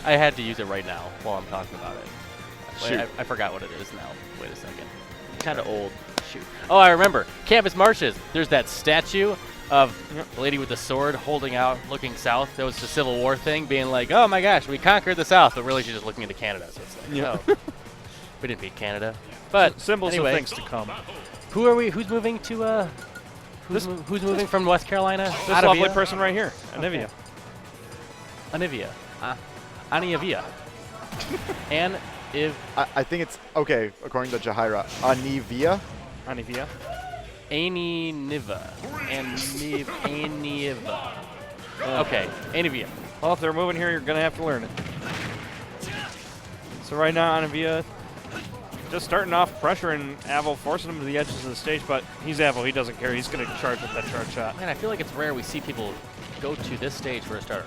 I had to use it right now while I'm talking about it. Shoot. I forgot what it is now. Wait a second. Kind of old. Shoot. Oh, I remember. Campus Marches. There's that statue of the lady with the sword holding out, looking south. That was the Civil War thing, being like, oh my gosh, we conquered the South. But really, she's just looking into Canada. So it's like, oh, we didn't beat Canada. But symbols anyway, of things to come. who are we? Who's moving to? Who's moving from West Carolina? This lovely person right here, Anivia. Anivia. Anivia. I think it's okay according to Jahaira. Anivia. Anivia. Anivia. Anivia. Okay, Anivia. Well, if they're moving here, you're going to have to learn it. So right now, Anivia just starting off pressuring Advo, forcing him to the edges of the stage, but he's Advo. He doesn't care. He's going to charge with that charge shot. Man, I feel like it's rare we see people go to this stage for a starter.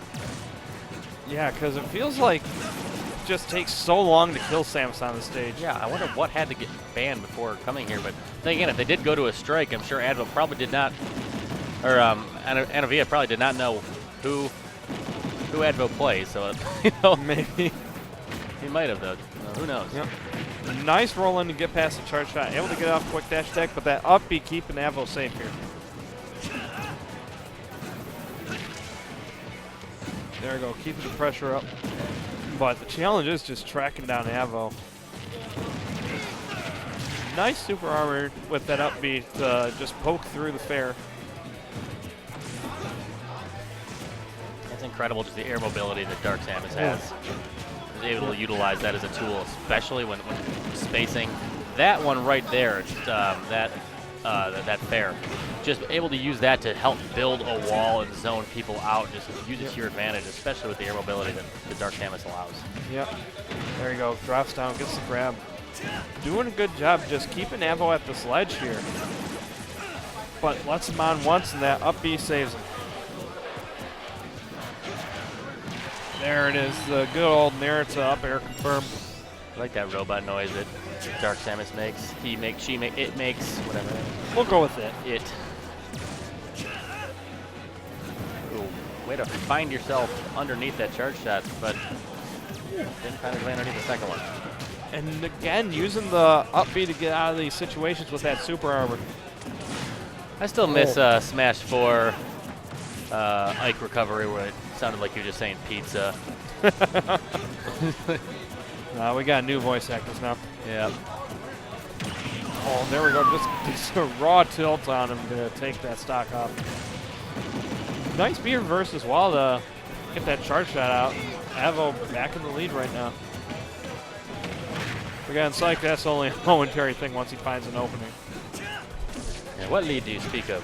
Yeah, because it feels like it just takes so long to kill Samus on the stage. Yeah, I wonder what had to get banned before coming here. But then again, if they did go to a strike, I'm sure Advo probably did not, or Anivia probably did not know who Advo plays. So, you know, Maybe. he might have, though. Who knows? Yep. Nice roll in to get past the charge shot. Able to get off quick dash deck, but that up B keeping Advo safe here. There we go, keeping the pressure up. But the challenge is just tracking down Advo. Nice super armor with that up B to just poke through the fair. It's incredible just the air mobility that Dark Samus has. He's able to utilize that as a tool, especially when spacing. That one right there, just, that fair, just able to use that to help build a wall and zone people out. Just use it to your advantage, especially with the air mobility that the Dark Samus allows. Yep. There you go. Drops down, gets the grab. Doing a good job just keeping Advo at this ledge here. But lets him on once, and that up B saves him. There it is, the good old Narita up air confirm. I like that robot noise that Dark Samus makes. He makes, she makes, it makes, whatever. We'll go with it. It. Ooh, way to find yourself underneath that charge shot, but didn't find his way underneath the second one. And again, using the up B to get out of these situations with that super armor. I still miss Smash 4 Ike recovery where it sounded like you were just saying pizza. We got new voice actors now. Yeah. Oh, there we go. Just a raw tilt on him to take that stock off. Nice B reverse as well to get that charge shot out. Advo back in the lead right now. Again, Psych, that's only a momentary thing once he finds an opening. Yeah, what lead do you speak of?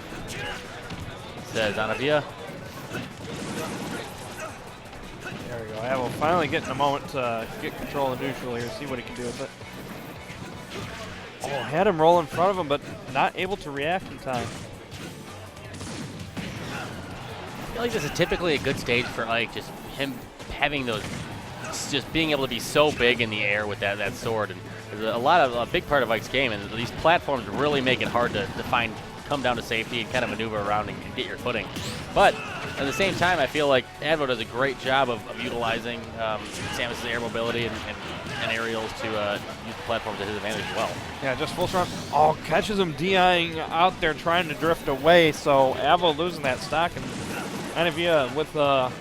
Says Anivia. There we go. Advo finally getting a moment to get control of neutral here, see what he can do with it. Oh, had him roll in front of him, but not able to react in time. I feel like this is typically a good stage for Ike, just him having those, just being able to be so big in the air with that sword. And there's a big part of Ike's game, and these platforms really make it hard to come down to safety and kind of maneuver around and get your footing. But at the same time, I feel like Advo does a great job of utilizing Samus' air mobility and aerials to use the platform to his advantage as well. Yeah, just full front. Oh, catches him DIing out there trying to drift away, so Advo losing that stock, and Anivia with a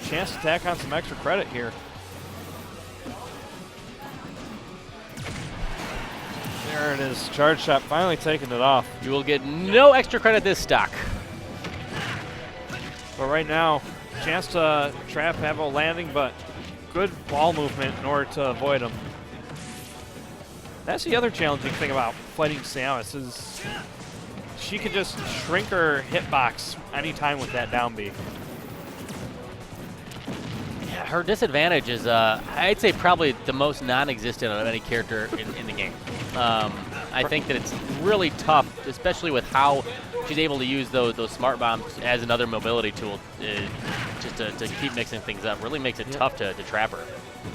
chance to tack on some extra credit here. There it is, charge shot finally taking it off. You will get no extra credit this stock. But right now, chance to trap Advo landing, but good ball movement in order to avoid him. That's the other challenging thing about fighting Samus is she can just shrink her hitbox anytime with that down B. Yeah, her disadvantage is, I'd say, probably the most non-existent of any character in the game. I think that it's really tough, especially with how she's able to use those smart bombs as another mobility tool just to keep mixing things up. Really makes it tough to trap her.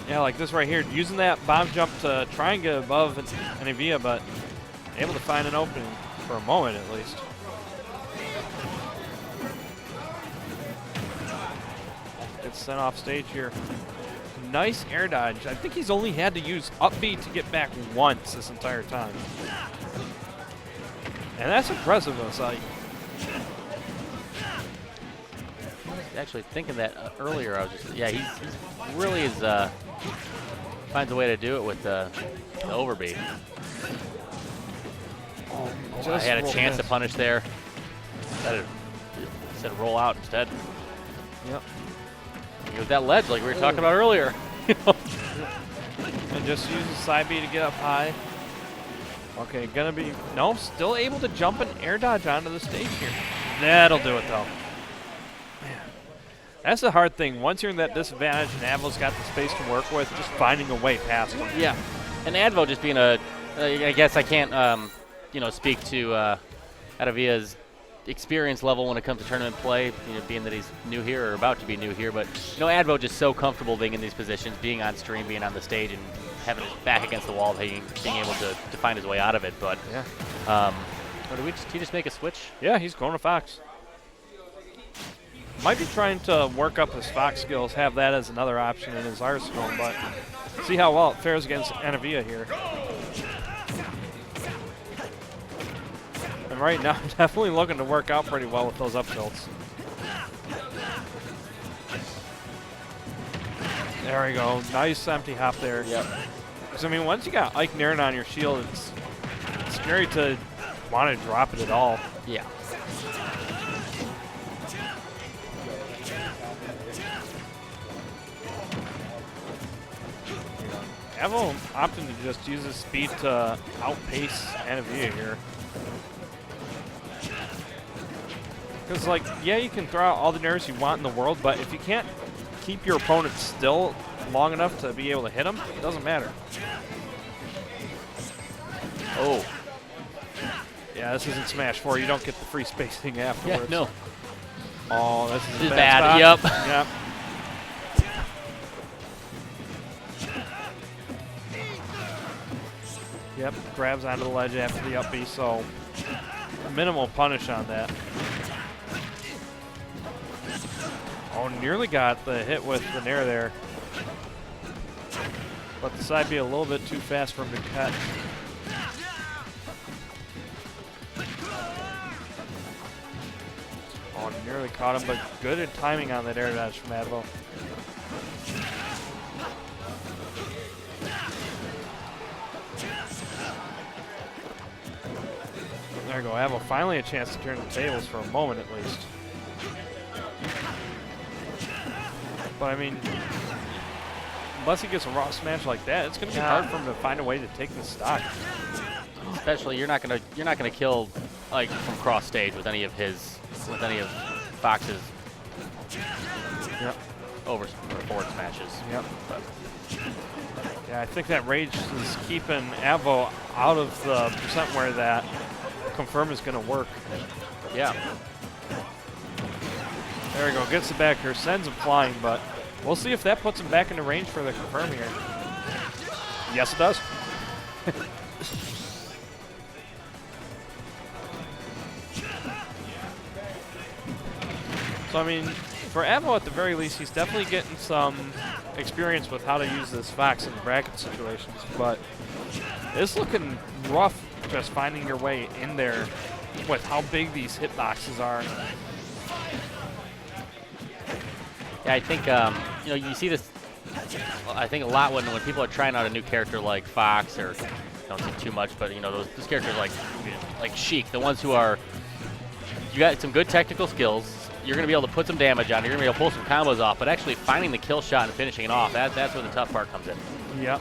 Yeah, like this right here, using that bomb jump to try and get above Anivia, but able to find an opening for a moment at least. Gets sent off stage here. Nice air dodge. I think he's only had to use up B to get back once this entire time. And that's impressive on site. I was actually thinking that earlier. I was just, yeah, he's really is finds a way to do it with the overbeat. I had a chance to punish there. Instead roll out instead. Yep. With that ledge like we were talking about earlier. And just use the side B to get up high. Okay, gonna be, no, still able to jump and air dodge onto the stage here. That'll do it though. Man, that's the hard thing. Once you're in that disadvantage and Advo's got the space to work with, just finding a way past him. Yeah, and Advo just being I guess I can't, you know, speak to Anivia's experience level when it comes to tournament play, you know, being that he's new here or about to be new here, but you know, Advo just so comfortable being in these positions, being on stream, being on the stage, and having his back against the wall, being able to find his way out of it. But yeah, did he just make a switch? Yeah, he's going to Fox. Might be trying to work up his Fox skills, have that as another option in his arsenal, but see how well it fares against Anivia here. And right now, definitely looking to work out pretty well with those up tilts. There we go. Nice empty hop there. Yep. Because, I mean, once you got Ike Nairn on your shield, it's scary to want to drop it at all. Yeah. Advo opting to just use his speed to outpace Anivia here. Because, like, yeah, you can throw out all the nerves you want in the world, but if you can't keep your opponent still long enough to be able to hit him, it doesn't matter. Oh. Yeah, this isn't Smash 4. You don't get the free spacing afterwards. Yeah, no. Oh, this is a bad. Yep. Yep. Yep, grabs onto the ledge after the up B, so minimal punish on that. Oh, nearly got the hit with the nair there. But the side B a little bit too fast for him to catch. Oh, nearly caught him, but good at timing on that air dodge from Advo. There you go, Advo finally a chance to turn the tables for a moment at least. But I mean, unless he gets a raw smash like that, it's going to be hard for him to find a way to take the stock. Especially, you're not gonna kill like from cross stage with any of Fox's over or forward smashes. Yep. But yeah, I think that rage is keeping Advo out of the percent where that confirm is going to work. Yeah. There we go. Gets the back here, sends him flying, but we'll see if that puts him back into range for the confirm here. Yes, it does. So, I mean, for Advo at the very least, he's definitely getting some experience with how to use this Fox in bracket situations, but it's looking rough just finding your way in there with how big these hitboxes are. Yeah, I think you know, you see this. I think a lot when people are trying out a new character like Fox, or don't say too much, but you know those characters like Sheik, the ones who are, you got some good technical skills. You're going to be able to put some damage on. You're going to be able to pull some combos off, but actually finding the kill shot and finishing it off, that's where the tough part comes in. Yep.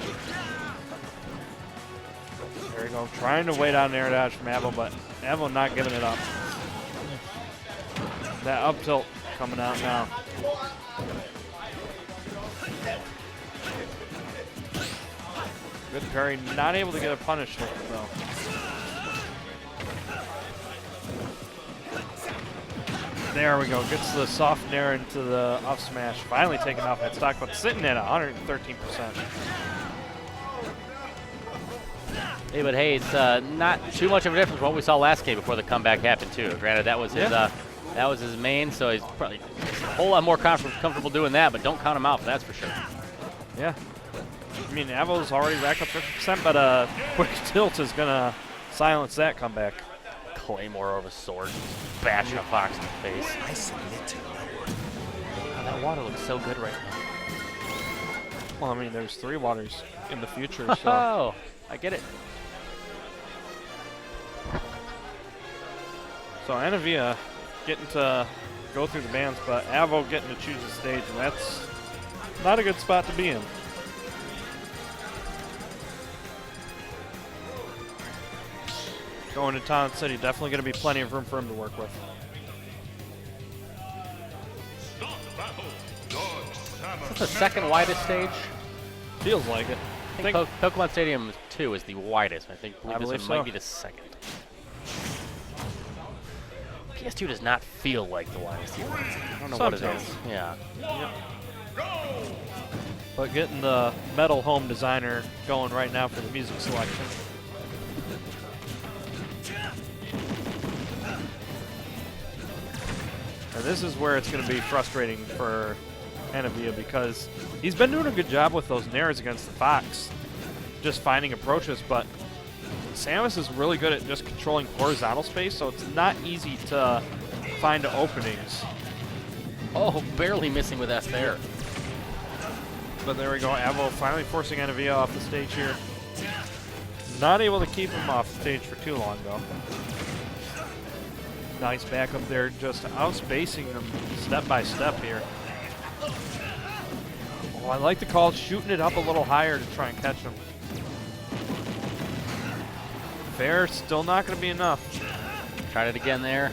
There we go. Trying to wait on air dodge from Advo, but Advo not giving it up. That up tilt coming out now. Good parry. Not able to get a punish with it, though. There we go. Gets the soft nair into the up smash. Finally taking off that stock, but sitting at 113%. Hey, but hey, it's not too much of a difference from what we saw last game before the comeback happened too. Granted, that was his main, so he's probably a whole lot more comfortable doing that. But don't count him out, that's for sure. Yeah. I mean, Advo's already racked up 50%, but a quick tilt is going to silence that comeback. Claymore over sword, bashing a Fox in the face. I submit to no one. Oh, that water looks so good right now. Well, I mean, there's 3 waters in the future, so. Oh, I get it. So Anivia getting to go through the bands, but Advo getting to choose the stage, and that's not a good spot to be in. Going to Town City, definitely going to be plenty of room for him to work with. Is this the second widest stage? Feels like it. I think Pokemon Stadium 2 is the widest. I believe this believe one might so. be the second. PS2 does not feel like the widest here. I don't know what it Sometimes. is. Yeah. But getting the metal home designer going right now for the music selection. And this is where it's going to be frustrating for Anivia because he's been doing a good job with those nairs against the Fox, just finding approaches, but Samus is really good at just controlling horizontal space, so it's not easy to find openings. Oh, barely missing with S there. But there we go, Advo finally forcing Anivia off the stage here. Not able to keep him off the stage for too long, though. Nice back up there, just outspacing him step by step here. Oh, I like the call, shooting it up a little higher to try and catch him. Fair, still not going to be enough. Tried it again there.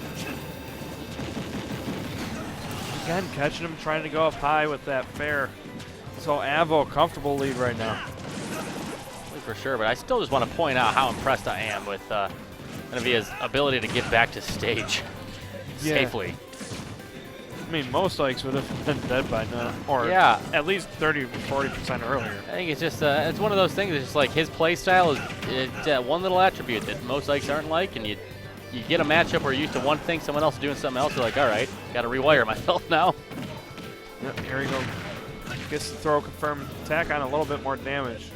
Again, catching him, trying to go up high with that fair. So Advo, comfortable lead right now. For sure, but I still just want to point out how impressed I am with Anivia's ability to get back to stage safely. I mean, most likes would have been dead by now, or at least 30-40% earlier. I think it's just it's one of those things. It's just like his play style is one little attribute that most likes aren't like, and you get a matchup where you're used to one thing, someone else doing something else. You're like, all right, got to rewire myself now. Yep, here we go. Gets the throw confirmed, attack on a little bit more damage.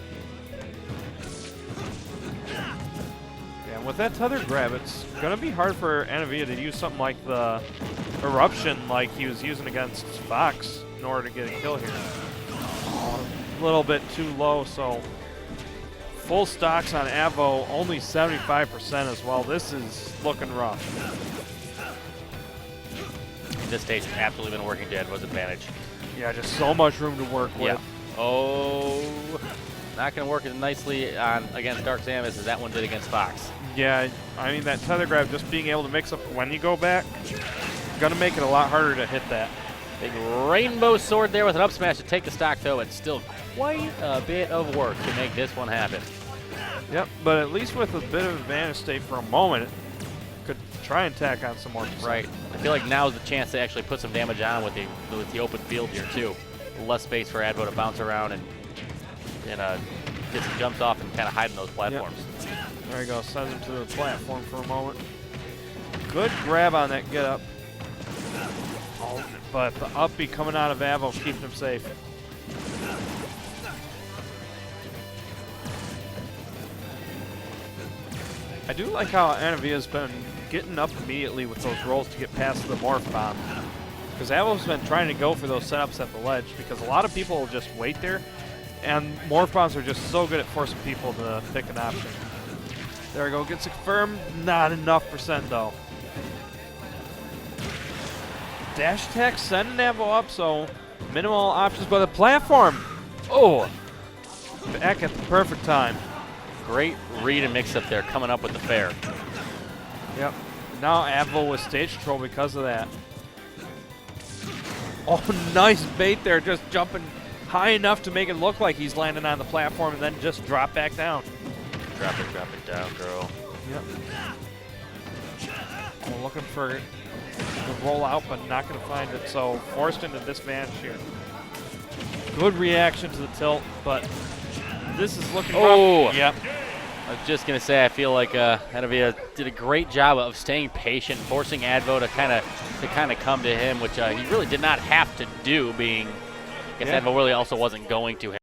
And with that tether grab, it's going to be hard for Anivia to use something like the eruption like he was using against Fox in order to get a kill here. A little bit too low, so full stocks on Advo, only 75% as well. This is looking rough. This stage has absolutely been working to Advo's advantage. Yeah, just so much room to work with. Yeah. Oh, not going to work as nicely against Dark Samus as that one did against Fox. Yeah, I mean, that tether grab, just being able to mix up when you go back, gonna make it a lot harder to hit that. Big rainbow sword there with an up smash to take the stock, though. It's still quite a bit of work to make this one happen. Yep, but at least with a bit of advantage state for a moment, it could try and tack on some more percent. Right. I feel like now is the chance to actually put some damage on with the open field here, too. Less space for Advo to bounce around and get some jumps off and kind of hide in those platforms. Yep. There you go, sends him to the platform for a moment. Good grab on that get up. Oh, but the up B coming out of Advo, keeping him safe. I do like how Anivia's been getting up immediately with those rolls to get past the morph bomb. Because Advo's been trying to go for those setups at the ledge because a lot of people will just wait there, and morph bombs are just so good at forcing people to pick an option. There we go, gets it confirmed. Not enough percent though. Dash attack sending Advo up, so minimal options, but the platform. Oh, back at the perfect time. Great read and mix up there, coming up with the fair. Yep. Now Advo with stage control because of that. Oh, nice bait there, just jumping high enough to make it look like he's landing on the platform and then just drop back down. Drop it down, girl. Yep. We're looking for the roll out, but not going to find it, so forced into disadvantage here. Good reaction to the tilt, but this is looking rough. Yep. I was just going to say, I feel like Anivia did a great job of staying patient, forcing Advo to kind of come to him, which he really did not have to do, being, I guess Advo really also wasn't going to him.